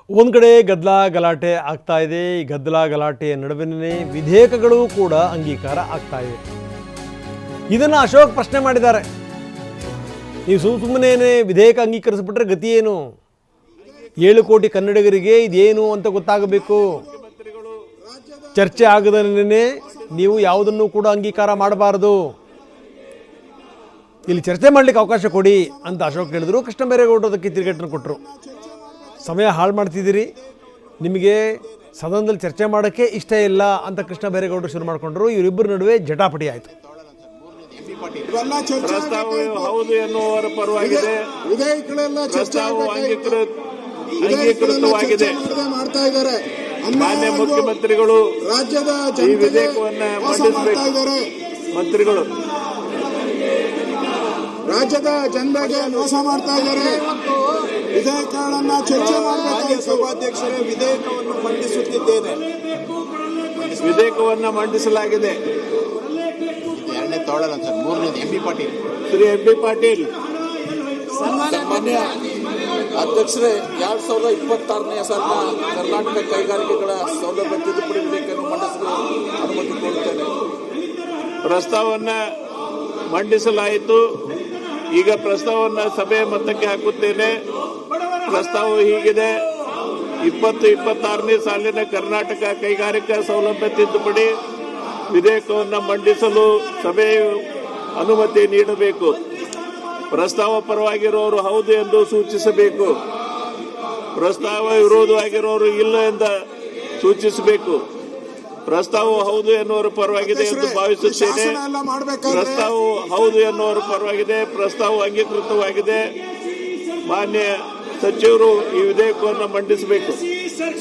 ಒಂದು ಕಡೆ ಗದ್ದಲ ಗಲಾಟೆ ಆಗ್ತಾ ಇದೆ. ಈ ಗದ್ದಲ ಗಲಾಟೆಯ ನಡುವಿನೇ ವಿಧೇಯಕಗಳು ಕೂಡ ಅಂಗೀಕಾರ ಆಗ್ತಾ ಇವೆ. ಇದನ್ನು ಅಶೋಕ್ ಪ್ರಶ್ನೆ ಮಾಡಿದ್ದಾರೆ. ನೀವು ಸುಮ್ಮನೆ ವಿಧೇಯಕ ಅಂಗೀಕರಿಸಿಬಿಟ್ರೆ ಗತಿ ಏನು? 7 ಕೋಟಿ ಕನ್ನಡಿಗರಿಗೆ ಇದೇನು ಅಂತ ಗೊತ್ತಾಗಬೇಕು. ಚರ್ಚೆ ಆಗದನೇ ನೀವು ಯಾವುದನ್ನು ಕೂಡ ಅಂಗೀಕಾರ ಮಾಡಬಾರದು. ಇಲ್ಲಿ ಚರ್ಚೆ ಮಾಡಲಿಕ್ಕೆ ಅವಕಾಶ ಕೊಡಿ ಅಂತ ಅಶೋಕ್ ಹೇಳಿದ್ರು. ಕೃಷ್ಣ ಬೈರೇಗೌಡರು ಅದಕ್ಕೆ ತಿರುಗೇಟನ್ನು ಕೊಟ್ಟರು. ಸಮಯ ಹಾಳು ಮಾಡ್ತಿದ್ದೀರಿ, ನಿಮಗೆ ಸದನದಲ್ಲಿ ಚರ್ಚೆ ಮಾಡೋಕ್ಕೆ ಇಷ್ಟ ಇಲ್ಲ ಅಂತ ಕೃಷ್ಣ ಬೈರೇಗೌಡರು ಶುರು ಮಾಡಿಕೊಂಡ್ರು. ಇವರಿಬ್ಬರ ನಡುವೆ ಜಟಾಪಟಿ ಆಯಿತು. ಹೌದು ಎನ್ನುವರ ಪರವಾಗಿದೆ, ಅಂಗೀಕೃತವಾಗಿದೆ. ಮಾನ್ಯ ಮುಖ್ಯಮಂತ್ರಿಗಳು ರಾಜ್ಯದ ಈ ವಿಧೇಯಕವನ್ನ ಮಂಡಿಸಬೇಕು. ಮಂತ್ರಿಗಳು ರಾಜ್ಯದ ಜನರಿಗೆ ಮೋಸ ಮಾಡ್ತಾ ಇದ್ದಾರೆ. ವಿಧೇಯಕಗಳನ್ನ ಚರ್ಚೆ ಮಾಡಬೇಕು. ಸಭಾಧ್ಯಕ್ಷರೇ, ವಿಧೇಯಕವನ್ನು ಮಂಡಿಸುತ್ತಿದ್ದೇನೆ. ವಿಧೇಯಕವನ್ನ ಮಂಡಿಸಲಾಗಿದೆ. ಎರಡನೇ ತೋಳಲ್ಲ ಸರ್, ಮೂರನೇದು M B Patil. Shri M B Patil. ಮಾನ್ಯ ಅಧ್ಯಕ್ಷರೇ, 2026ನೇ ಸಾಲಿನ ಕರ್ನಾಟಕ ಕೈಗಾರಿಕೆಗಳ ಸೌಲಭ್ಯ ತಿದ್ದುಪಡಿ ವಿಧೇಯಕವನ್ನು ಮಂಡಿಸಲು ಅನುಮತಿ ಕೋರುತ್ತೇನೆ. ಪ್ರಸ್ತಾವವನ್ನ ಮಂಡಿಸಲಾಯಿತು. ಈಗ ಪ್ರಸ್ತಾವವನ್ನು ಸಭೆಯ ಮತಕ್ಕೆ ಹಾಕುತ್ತೇನೆ. ಪ್ರಸ್ತಾವ ಹೀಗಿದೆ: 2026ನೇ ಸಾಲಿನ ಕರ್ನಾಟಕ ಕೈಗಾರಿಕಾ ಸೌಲಭ್ಯ ತಿದ್ದುಪಡಿ ವಿಧೇಯಕವನ್ನು ಮಂಡಿಸಲು ಸಭೆಯು ಅನುಮತಿ ನೀಡಬೇಕು. ಪ್ರಸ್ತಾವ ಪರವಾಗಿರುವವರು ಹೌದು ಎಂದು ಸೂಚಿಸಬೇಕು. ಪ್ರಸ್ತಾವ ವಿರೋಧವಾಗಿರುವವರು ಇಲ್ಲ ಎಂದು ಸೂಚಿಸಬೇಕು. ಪ್ರಸ್ತಾವವು ಹೌದು ಎನ್ನುವರ ಪರವಾಗಿದೆ ಎಂದು ಭಾವಿಸುತ್ತೇನೆ. ಪ್ರಸ್ತಾವವು ಹೌದು ಎನ್ನುವರ ಪರವಾಗಿದೆ. ಪ್ರಸ್ತಾವವು ಅಂಗೀಕೃತವಾಗಿದೆ. ಮಾನ್ಯ ಸಚಿವರು ಈ ವಿಧೇಯಕವನ್ನು ಮಂಡಿಸಬೇಕು.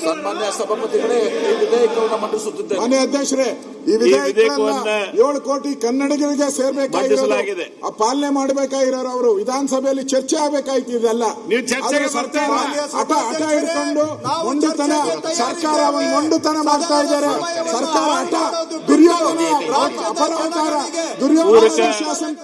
ಸನ್ಮಾನ್ಯ ಸಭಾಪತಿಗಳೇ, ಈ ವಿಧೇಯಕವನ್ನು ಮಂಡಿಸುತ್ತಿದ್ದೇನೆ. ಮಾನ್ಯ ಅಧ್ಯಕ್ಷರೇ, ಈ ವಿಧೇಯಕವನ್ನ 7 ಕೋಟಿ ಕನ್ನಡಿಗರಿಗೆ ಸೇರ್ಬೇಕಾಗಿದೆ. ಪಾಲನೆ ಮಾಡಬೇಕಾಗಿರೋರು ಅವರು ವಿಧಾನಸಭೆಯಲ್ಲಿ ಚರ್ಚೆ ಆಗಬೇಕಾಯ್ತು. ಇದೆಲ್ಲ ಸರ್ಕಾರ ಹಠ ಹಿಡ್ಕೊಂಡು ಸರ್ಕಾರ ಮೊಂಡುತನ ಮಾಡ್ತಾ ಇದ್ದಾರೆ. ಸರ್ಕಾರ ಹಠ ದುರ್ಯೋಧನ ಅಪರಾಚಾರ ದುರ್ಯೋಧನ ಶಾಸನ